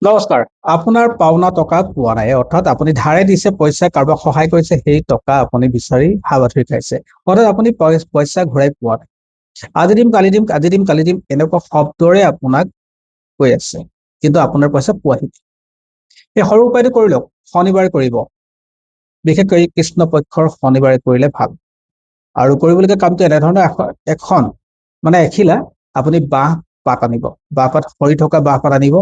নমস্কাৰ। আপোনাৰ পাওনা টকা পোৱা নাই, অৰ্থাৎ আপুনি ধাৰে দিছে পইচা, কাৰোবাক সহায় কৰিছে, সেই টকা আপুনি বিচাৰি হাবাথুৰি খাইছে, অৰ্থাৎ আপুনি পইচা ঘূৰাই পোৱা নাই। আজি দিম কালি দিম, আজি দিম কালি দিম, এনেকুৱা শব্দৰে আপোনাক কৈ আছে, কিন্তু আপোনাৰ পইচা পোৱাহি নাই। এই সৰু উপায়টো কৰি লওক, শনিবাৰে কৰিব, বিশেষকৈ কৃষ্ণ পক্ষৰ শনিবাৰে কৰিলে ভাল। আৰু কৰিবলগীয়া কামটো এনেধৰণৰ, এখন মানে এখিলা আপুনি বাঁহ পাত আনিব, বাঁহ পাত সৰি থকা বাঁহ পাত আনিব,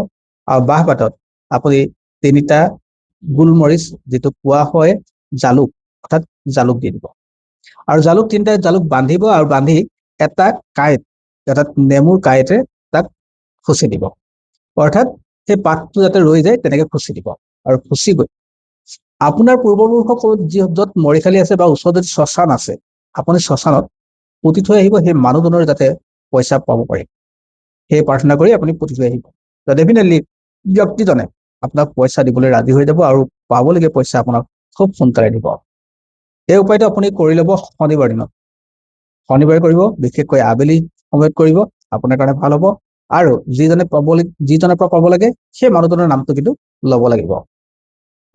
আৰু বাঁহ পাতত আপুনি 3টা গোলমৰিচ, যিটো কোৱা হয় জালুক, অৰ্থাৎ জালুক দি দিব। আৰু জালুক 3টা জালুক বান্ধিব, আৰু বান্ধি এটা কাঁইট, অৰ্থাৎ নেমুৰ কাঁইটে তাক খুচি দিব, অৰ্থাৎ সেই পাতটো যাতে ৰৈ যায় তেনেকে খুচি দিব। আৰু খুচি গৈ আপোনাৰ পূৰ্বপুৰুষসকল য'ত মৰিশালি আছে বা ওচৰত যদি শ্মশান আছে, আপুনি শ্মশানত পুতি থৈ আহিব, সেই মানুহজনৰ যাতে পইচা পাব পাৰে, সেই প্ৰাৰ্থনা কৰি আপুনি পুতি থৈ আহিব। ডেফিনেটলি ব্যক্তিজনে আপোনাক পইচা দিবলৈ ৰাজি হৈ যাব, আৰু পাবলগীয়া পইচা আপোনাক খুব সোনকালে দিব। এই উপায়টো আপুনি কৰি ল'ব শনিবাৰ দিনত। শনিবাৰে কৰিব, বিশেষকৈ আবেলি সময়ত কৰিব, আপোনাৰ কাৰণে ভাল হ'ব। আৰু যিজনৰ পৰা পাব লাগে, সেই মানুহজনৰ নামটো কিন্তু ল'ব লাগিব।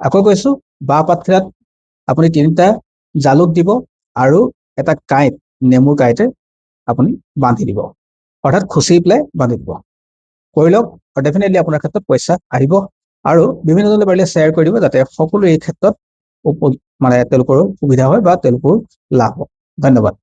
আকৌ কৈছো, বাঁহ পাতখিলাত আপুনি 3টা জালুক দিব, আৰু এটা কাঁইট, নেমুৰ কাঁইটে আপুনি বান্ধি দিব, অৰ্থাৎ খুচি পেলাই বান্ধি দিব। কৰি লওক, আৰু ডেফিনেটলি আপোনাৰ ক্ষেত্ৰত পইচা আহিব। আৰু বিভিন্নজনে পাৰিলে শ্বেয়াৰ কৰি দিব, যাতে সকলো এই ক্ষেত্ৰত মানে তেওঁলোকৰো সুবিধা হয় বা তেওঁলোকৰো লাভ হয়। ধন্যবাদ।